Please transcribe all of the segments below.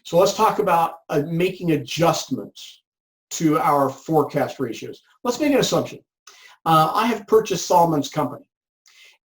So let's talk about making adjustments to our forecast ratios. Let's make an assumption. I have purchased Solomon's company,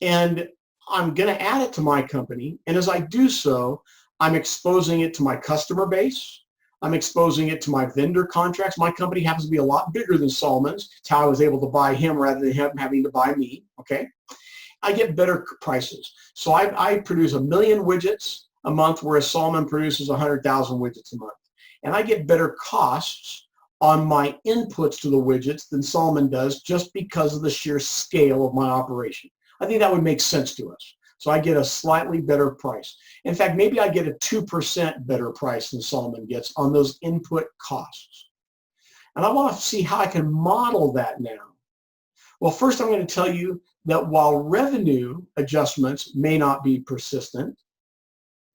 and I'm going to add it to my company. And as I do so, I'm exposing it to my customer base. I'm exposing it to my vendor contracts. My company happens to be a lot bigger than Solomon's. It's how I was able to buy him rather than him having to buy me, okay? I get better prices. So I produce 1 million widgets a month, whereas Solomon produces 100,000 widgets a month. And I get better costs on my inputs to the widgets than Solomon does just because of the sheer scale of my operation. I think that would make sense to us. So I get a slightly better price. In fact, maybe I get a 2% better price than Solomon gets on those input costs. And I want to see how I can model that now. Well, first I'm going to tell you that while revenue adjustments may not be persistent,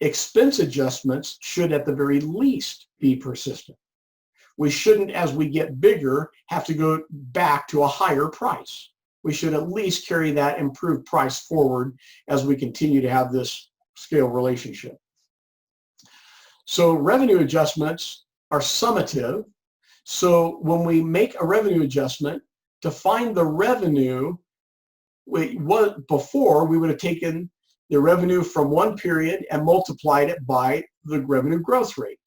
expense adjustments should at the very least be persistent. We shouldn't, as we get bigger, have to go back to a higher price. We should at least carry that improved price forward as we continue to have this scale relationship. So revenue adjustments are summative. So when we make a revenue adjustment, to find the revenue, before we would have taken the revenue from one period and multiplied it by the revenue growth rate.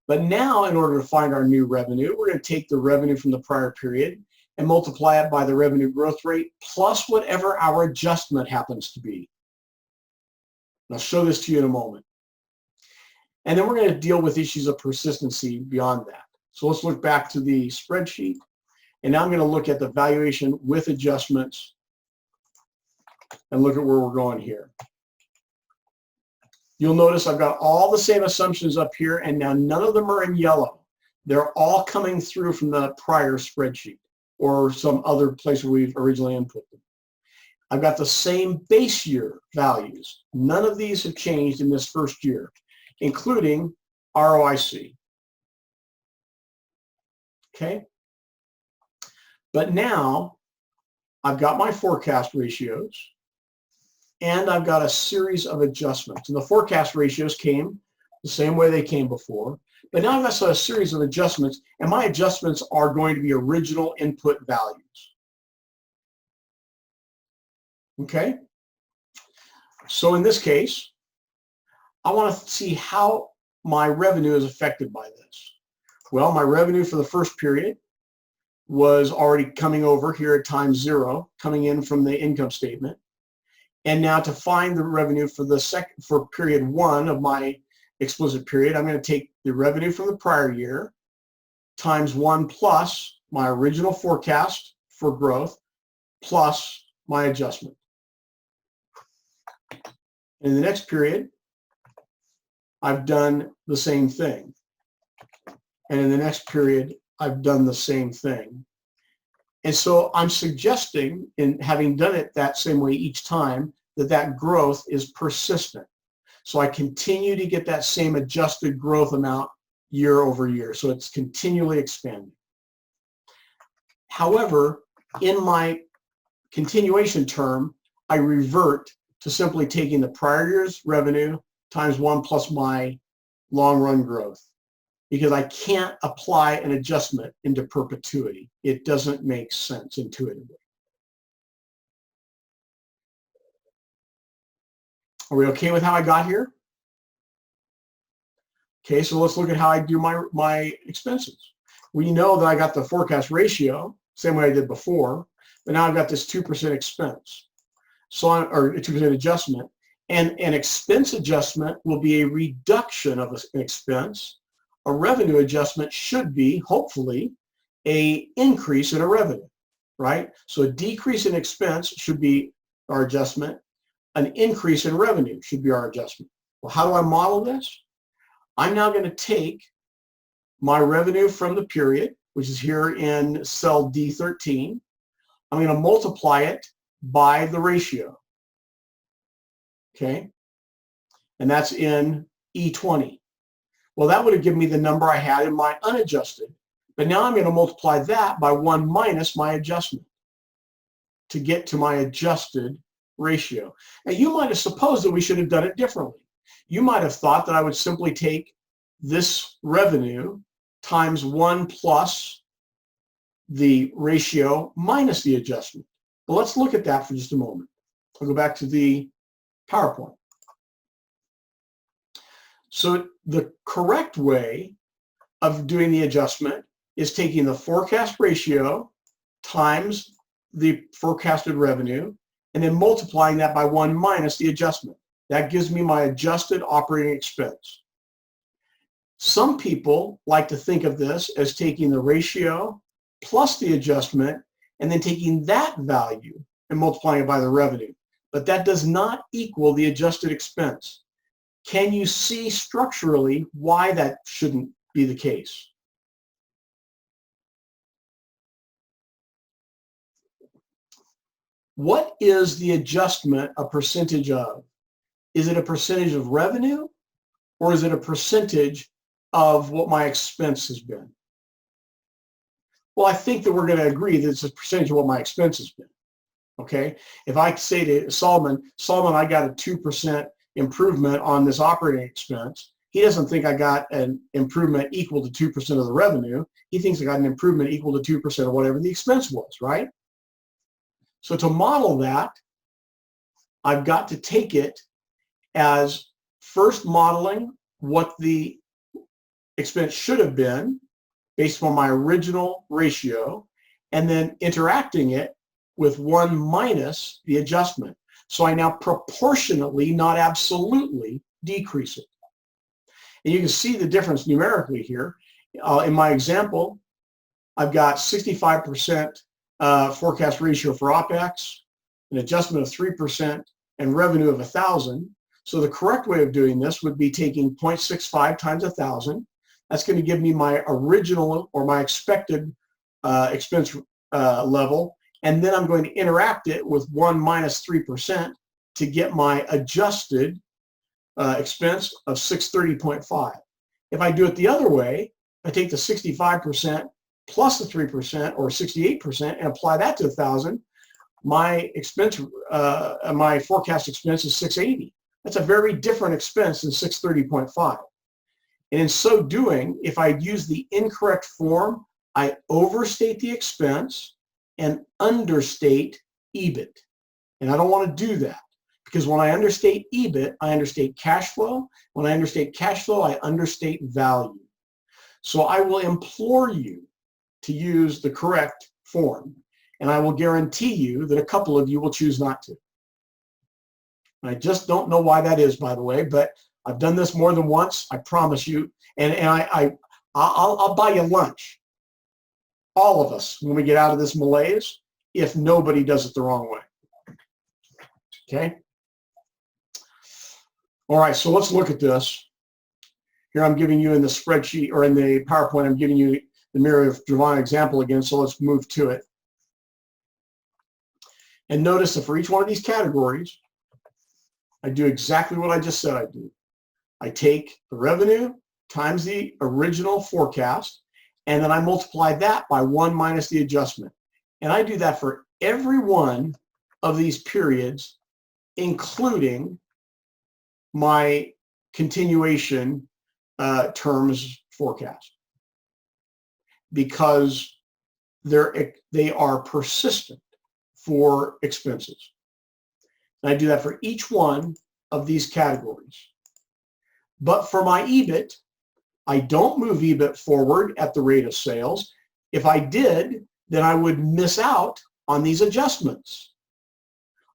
But now, in order to find our new revenue, we're going to take the revenue from the prior period and multiply it by the revenue growth rate plus whatever our adjustment happens to be. I'll show this to you in a moment. And then we're going to deal with issues of persistency beyond that. So let's look back to the spreadsheet. And now I'm going to look at the valuation with adjustments and look at where we're going here. You'll notice I've got all the same assumptions up here, and now none of them are in yellow. They're all coming through from the prior spreadsheet or some other place where we've originally input them. I've got the same base year values. None of these have changed in this first year, including ROIC. Okay? But now I've got my forecast ratios, and I've got a series of adjustments. And the forecast ratios came the same way they came before. But now I've got a series of adjustments, and my adjustments are going to be original input values. Okay? So in this case, I want to see how my revenue is affected by this. Well, my revenue for the first period was already coming over here at time 0, coming in from the income statement. And now to find the revenue for period 1 of my explicit period, I'm going to take the revenue from the prior year times 1 plus my original forecast for growth plus my adjustment. In the next period, I've done the same thing. And in the next period, I've done the same thing. And so I'm suggesting, in having done it that same way each time, that growth is persistent. So I continue to get that same adjusted growth amount year over year. So it's continually expanding. However, in my continuation term, I revert to simply taking the prior year's revenue times 1 plus my long run growth, because I can't apply an adjustment into perpetuity. It doesn't make sense intuitively. Are we okay with how I got here? Okay, so let's look at how I do my expenses. We know that I got the forecast ratio, same way I did before, but now I've got this 2% expense, or 2% adjustment. And an expense adjustment will be a reduction of an expense. A revenue adjustment should be, hopefully, an increase in a revenue, right? So a decrease in expense should be our adjustment. An increase in revenue should be our adjustment. Well, how do I model this? I'm now going to take my revenue from the period, which is here in cell D13. I'm going to multiply it by the ratio. Okay? And that's in E20. Well, that would have given me the number I had in my unadjusted. But now I'm going to multiply that by 1 minus my adjustment to get to my adjusted ratio. And you might have supposed that we should have done it differently. You might have thought that I would simply take this revenue times 1 plus the ratio minus the adjustment. But let's look at that for just a moment. I'll go back to the PowerPoint. So the correct way of doing the adjustment is taking the forecast ratio times the forecasted revenue and then multiplying that by 1 minus the adjustment. That gives me my adjusted operating expense. Some people like to think of this as taking the ratio plus the adjustment and then taking that value and multiplying it by the revenue. But that does not equal the adjusted expense. Can you see structurally why that shouldn't be the case? What is the adjustment a percentage of? Is it a percentage of revenue, or is it a percentage of what my expense has been? Well, I think that we're going to agree that it's a percentage of what my expense has been. Okay? If I say to Solomon, I got a 2% improvement on this operating expense, he doesn't think I got an improvement equal to 2% of the revenue. He thinks I got an improvement equal to 2% of whatever the expense was, right? So to model that, I've got to take it as first modeling what the expense should have been based on my original ratio, and then interacting it with 1 minus the adjustment. So I now proportionately, not absolutely, decrease it. And you can see the difference numerically here. In my example, I've got 65% forecast ratio for OPEX, an adjustment of 3%, and revenue of 1,000. So the correct way of doing this would be taking 0.65 times 1,000. That's going to give me my original or my expected expense level, and then I'm going to interact it with 1 minus 3% to get my adjusted expense of 630.5. If I do it the other way, I take the 65% plus the 3% or 68% and apply that to 1,000. My expense, my forecast expense is 680. That's a very different expense than 630.5. And in so doing, if I use the incorrect form, I overstate the expense and understate EBIT. And I don't want to do that, because when I understate EBIT, I understate cash flow. When I understate cash flow, I understate value. So I will implore you to use the correct form, and I will guarantee you that a couple of you will choose not to. I just don't know why that is, by the way, but I've done this more than once, I promise you, and I'll buy you lunch, all of us, when we get out of this malaise, if nobody does it the wrong way. Okay? All right, so let's look at this. Here I'm giving you in the spreadsheet, or in the PowerPoint, I'm giving you the Mirror of Javon example again, so let's move to it. And notice that for each one of these categories, I do exactly what I just said I'd do. I take the revenue times the original forecast, and then I multiply that by 1 minus the adjustment. And I do that for every one of these periods, including my continuation terms forecast, because they are persistent for expenses. And I do that for each one of these categories. But for my EBIT, I don't move EBIT forward at the rate of sales. If I did, then I would miss out on these adjustments.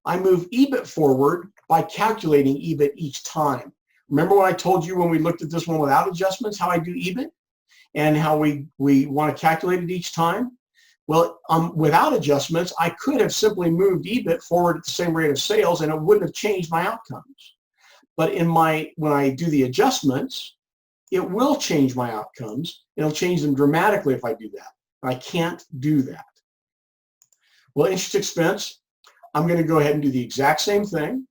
I move EBIT forward by calculating EBIT each time. Remember what I told you when we looked at this one without adjustments, how I do EBIT and how we want to calculate it each time? Well, without adjustments, I could have simply moved EBIT forward at the same rate of sales, and it wouldn't have changed my outcomes. But when I do the adjustments, it will change my outcomes. It'll change them dramatically if I do that. I can't do that. Well, interest expense, I'm going to go ahead and do the exact same thing.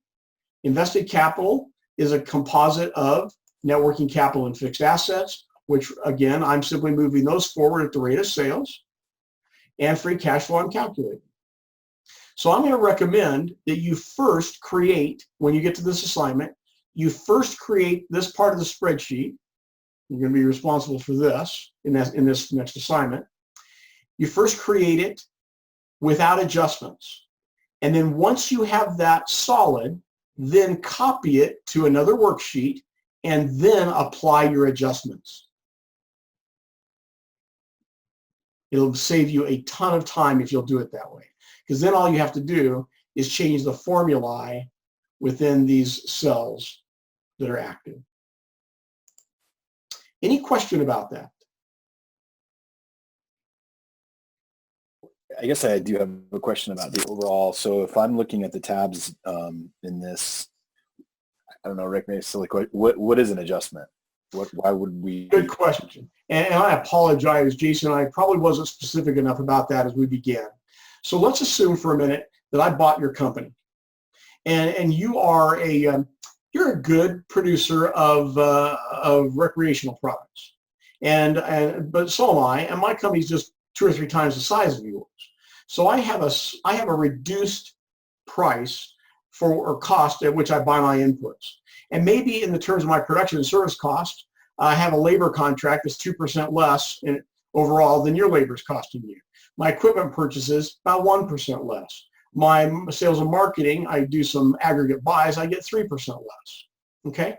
Invested capital is a composite of net working capital and fixed assets, which again, I'm simply moving those forward at the rate of sales. And free cash flow I'm calculating. So I'm going to recommend that you first create, when you get to this assignment, you first create this part of the spreadsheet, You're going to be responsible for this in this next assignment. You first create it without adjustments. And then once you have that solid, then copy it to another worksheet and then apply your adjustments. It'll save you a ton of time if you'll do it that way. Because then all you have to do is change the formulae within these cells that are active. Any question about that? I guess I do have a question about the overall. So if I'm looking at the tabs in this, I don't know, Rick, maybe silly question. What is an adjustment? Why would we? Good question. And I apologize, Jason, I probably wasn't specific enough about that as we began. So let's assume for a minute that I bought your company, and you are you're a good producer of recreational products, but so am I, and my company's just 2 or 3 times the size of yours. So I have a reduced price or cost at which I buy my inputs. And maybe in the terms of my production and service cost, I have a labor contract that's 2% less overall than your labor is costing you. My equipment purchases about 1% less. My sales and marketing, I do some aggregate buys, I get 3% less. Okay?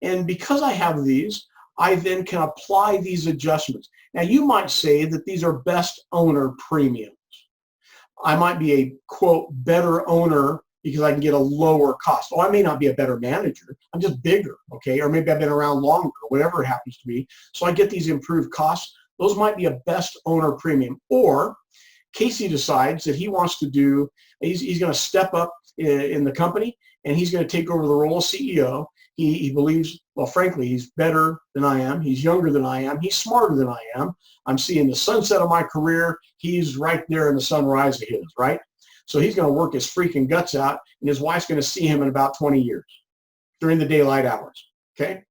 And because I have these, I then can apply these adjustments. Now you might say that these are best owner premiums. I might be a, quote, better owner because I can get a lower cost. Oh, I may not be a better manager. I'm just bigger, okay? Or maybe I've been around longer, whatever it happens to be. So I get these improved costs. Those might be a best owner premium. Or Casey decides that he wants to do, he's going to step up in the company and he's going to take over the role of CEO. He believes, well, frankly, he's better than I am. He's younger than I am. He's smarter than I am. I'm seeing the sunset of my career. He's right there in the sunrise of his, right? So he's going to work his freaking guts out, and his wife's going to see him in about 20 years during the daylight hours, okay?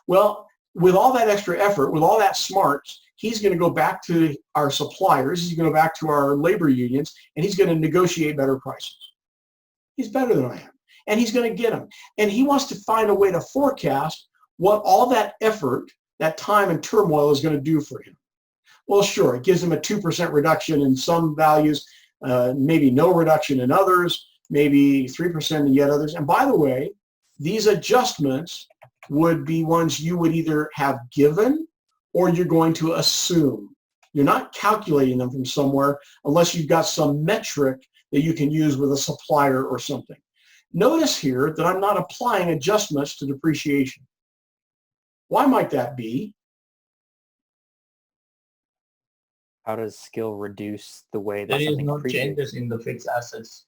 Well, with all that extra effort, with all that smarts, he's going to go back to our suppliers. He's going to go back to our labor unions, and he's going to negotiate better prices. He's better than I am, and he's going to get them. And he wants to find a way to forecast what all that effort, that time and turmoil is going to do for him. Well, sure, it gives him a 2% reduction in some values, maybe no reduction in others, maybe 3% in yet others. And by the way, these adjustments would be ones you would either have given or you're going to assume. You're not calculating them from somewhere unless you've got some metric that you can use with a supplier or something. Notice here that I'm not applying adjustments to depreciation. Why might that be? How does skill reduce the way that There is something no depreciates? changes in the fixed assets,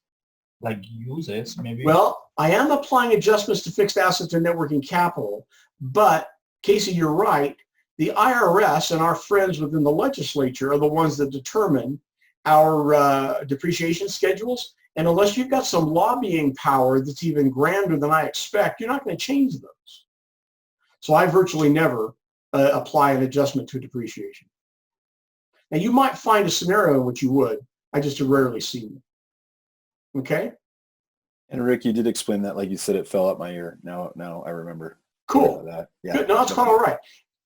like uses maybe. Well, I am applying adjustments to fixed assets and net working capital, but Casey, you're right. The IRS and our friends within the legislature are the ones that determine our depreciation schedules. And unless you've got some lobbying power that's even grander than I expect, you're not going to change those. So I virtually never apply an adjustment to depreciation. Now, you might find a scenario in which you would. I just have rarely seen it. Okay? And Rick, you did explain that, like you said, it fell up my ear. Now I remember. Cool. That. Yeah. Good. No, it's quite all right.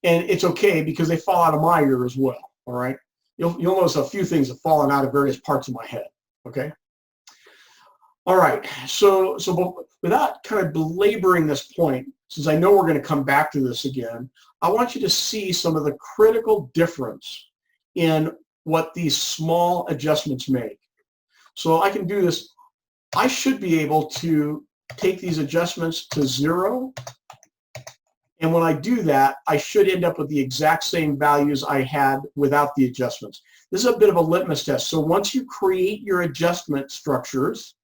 And it's okay because they fall out of my ear as well. All right? You'll notice a few things have fallen out of various parts of my head. Okay? All right. So without kind of belaboring this point, since I know we're going to come back to this again, I want you to see some of the critical difference in what these small adjustments make. So I can do this. I should be able to take these adjustments to 0. And when I do that, I should end up with the exact same values I had without the adjustments. This is a bit of a litmus test. So once you create your adjustment structures,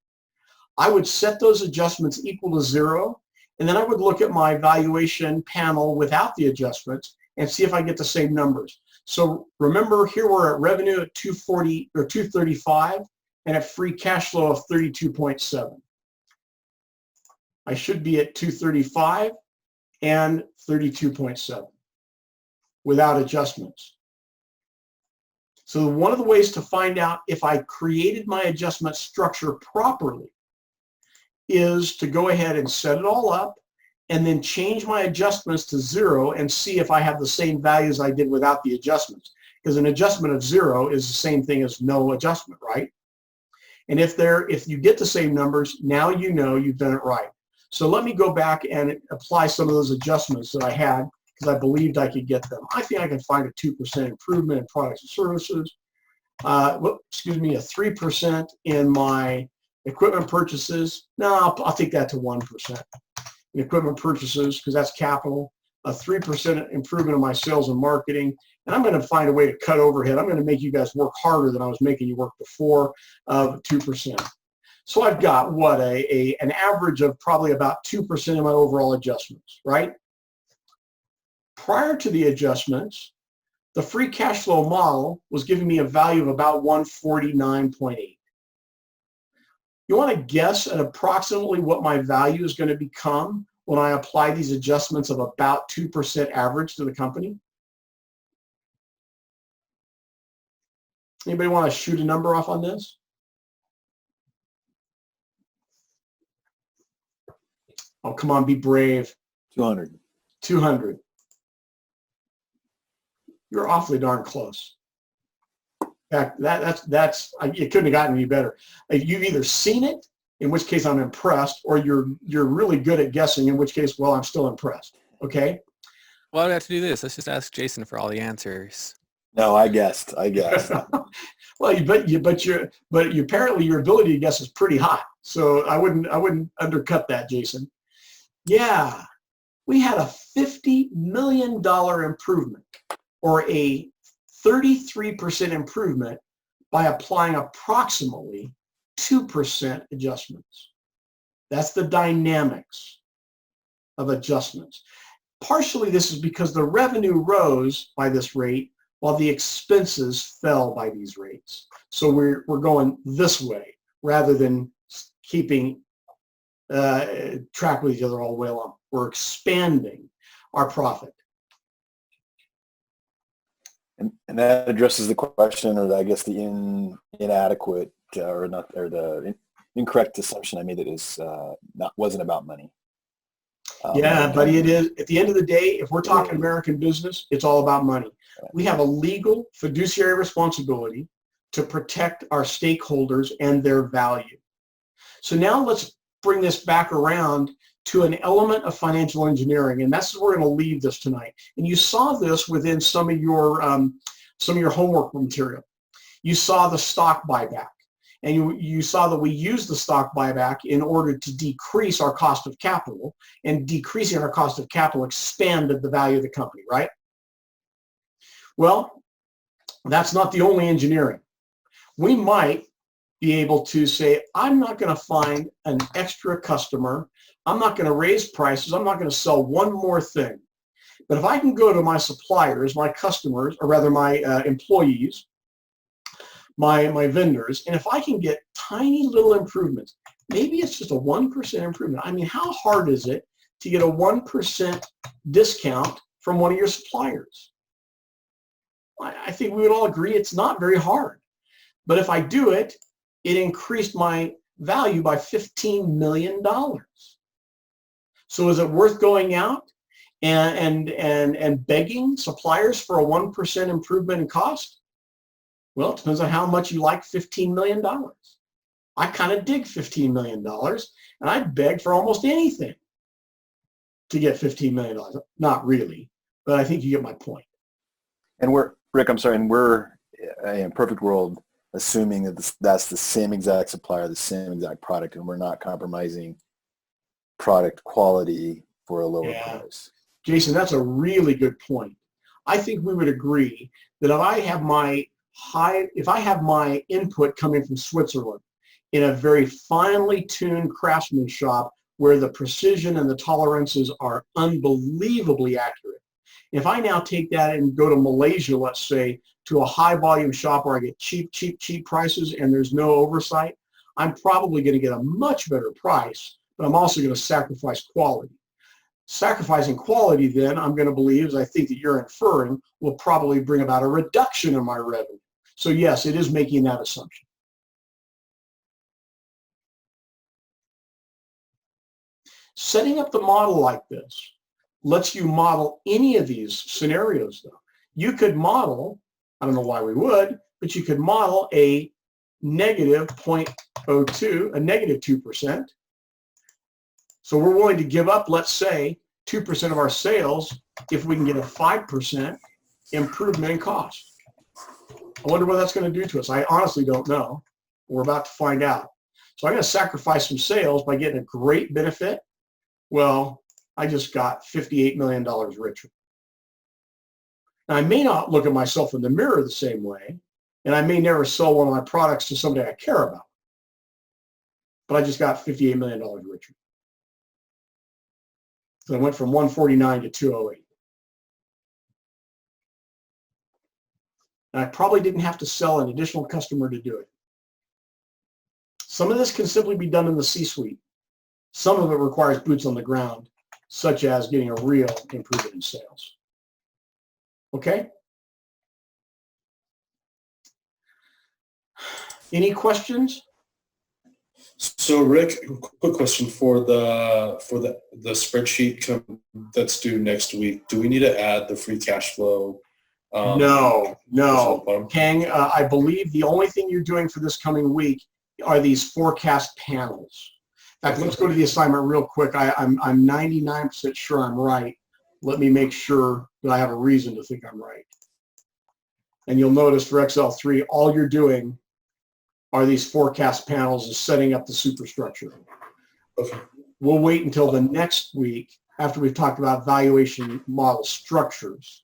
I would set those adjustments equal to 0. And then I would look at my valuation panel without the adjustments and see if I get the same numbers. So remember, here we're at revenue at 240 or 235 and at free cash flow of 32.7. I should be at 235 and 32.7 without adjustments. So one of the ways to find out if I created my adjustment structure properly is to go ahead and set it all up and then change my adjustments to 0 and see if I have the same values I did without the adjustments. Because an adjustment of 0 is the same thing as no adjustment, right? And if you get the same numbers, now you know you've done it right. So let me go back and apply some of those adjustments that I had because I believed I could get them. I think I can find a 2% improvement in products and services. A 3% in my equipment purchases. No, I'll take that to 1%. In equipment purchases, because that's capital. A 3% improvement in my sales and marketing. And I'm going to find a way to cut overhead. I'm going to make you guys work harder than I was making you work before of 2%. So I've got what, an average of probably about 2% in my overall adjustments, right? Prior to the adjustments, the free cash flow model was giving me a value of about 149.8. You want to guess at approximately what my value is going to become when I apply these adjustments of about 2% average to the company? Anybody want to shoot a number off on this? Oh, come on, be brave. 200. 200. You're awfully darn close. In fact, it couldn't have gotten any better. You've either seen it, in which case I'm impressed, or you're really good at guessing, in which case, well, I'm still impressed. Okay? Why do we have to do this? Let's just ask Jason for all the answers. No, I guessed. Well, apparently your ability to guess is pretty high. So I wouldn't undercut that, Jason. Yeah, we had a $50 million improvement, or a 33% improvement by applying approximately 2% adjustments. That's the dynamics of adjustments. Partially this is because the revenue rose by this rate while the expenses fell by these rates. So we're going this way rather than keeping track with each other all the way along. We're expanding our profit. And that addresses the question, or I guess the inadequate or the incorrect assumption I made that is wasn't about money. Yeah, but it is. At the end of the day, if we're talking American business, it's all about money. We have a legal fiduciary responsibility to protect our stakeholders and their value. So now let's bring this back around to an element of financial engineering, and that's where we're going to leave this tonight. And you saw this within some of your homework material. You saw the stock buyback, and you saw that we use the stock buyback in order to decrease our cost of capital, and decreasing our cost of capital expanded the value of the company, right? Well, that's not the only engineering. We might be able to say, I'm not going to find an extra customer. I'm not going to raise prices. I'm not going to sell one more thing. But if I can go to my suppliers, my customers, or rather my employees, my vendors, and if I can get tiny little improvements, maybe it's just a 1% improvement. I mean, how hard is it to get a 1% discount from one of your suppliers? I think we would all agree it's not very hard. But if I do it, it increased my value by $15 million. So is it worth going out and begging suppliers for a 1% improvement in cost? Well, it depends on how much you like $15 million. I kind of dig $15 million, and I'd beg for almost anything to get $15 million. Not really, but I think you get my point. And Rick, I'm sorry, and we're in a perfect world assuming that that's the same exact supplier, the same exact product, and we're not compromising product quality for a lower price. Jason, that's a really good point. I think we would agree that if I have my input coming from Switzerland in a very finely tuned craftsman shop where the precision and the tolerances are unbelievably accurate. If I now take that and go to Malaysia, let's say, to a high volume shop where I get cheap prices and there's no oversight, I'm probably going to get a much better price, but I'm also going to sacrifice quality. Sacrificing quality, then, I'm going to believe, as I think that you're inferring, will probably bring about a reduction in my revenue. So yes, it is making that assumption. Setting up the model like this lets you model any of these scenarios though. You could model, I don't know why we would, but you could model a negative 0.02, a negative 2%. So we're willing to give up, let's say, 2% of our sales if we can get a 5% improvement in cost. I wonder what that's going to do to us. I honestly don't know. We're about to find out. So I'm going to sacrifice some sales by getting a great benefit. Well, I just got $58 million richer. Now, I may not look at myself in the mirror the same way, and I may never sell one of my products to somebody I care about. But I just got $58 million richer. So I went from 149 to 208. And I probably didn't have to sell an additional customer to do it. Some of this can simply be done in the C-suite. Some of it requires boots on the ground, such as getting a real improvement in sales. Okay? Any questions? So Rick, quick question for the spreadsheet that's due next week. Do we need to add the free cash flow? No. Kang, I believe the only thing you're doing for this coming week are these forecast panels. In fact, let's go to the assignment real quick. I'm 99% sure I'm right. Let me make sure that I have a reason to think I'm right. And you'll notice for XL3, all you're doing are these forecast panels and setting up the superstructure. Okay. We'll wait until the next week after we've talked about valuation model structures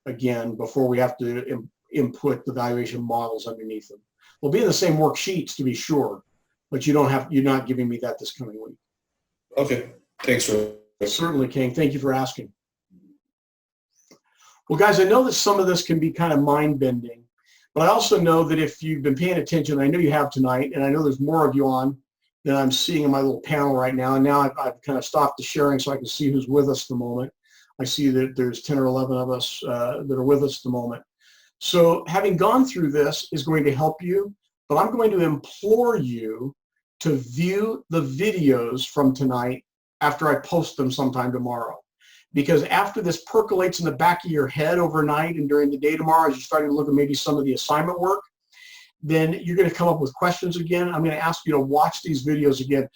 again before we have to input the valuation models underneath them. We'll be in the same worksheets to be sure, but you're not giving me that this coming week. Okay. Thanks, Rick. Certainly, King. Thank you for asking. Well, guys, I know that some of this can be kind of mind-bending, but I also know that if you've been paying attention, I know you have tonight, and I know there's more of you on than I'm seeing in my little panel right now. And now I've kind of stopped the sharing so I can see who's with us at the moment. I see that there's 10 or 11 of us that are with us at the moment. So having gone through this is going to help you, but I'm going to implore you to view the videos from tonight after I post them sometime tomorrow. Because after this percolates in the back of your head overnight and during the day tomorrow, as you're starting to look at maybe some of the assignment work, then you're going to come up with questions again. I'm going to ask you to watch these videos again.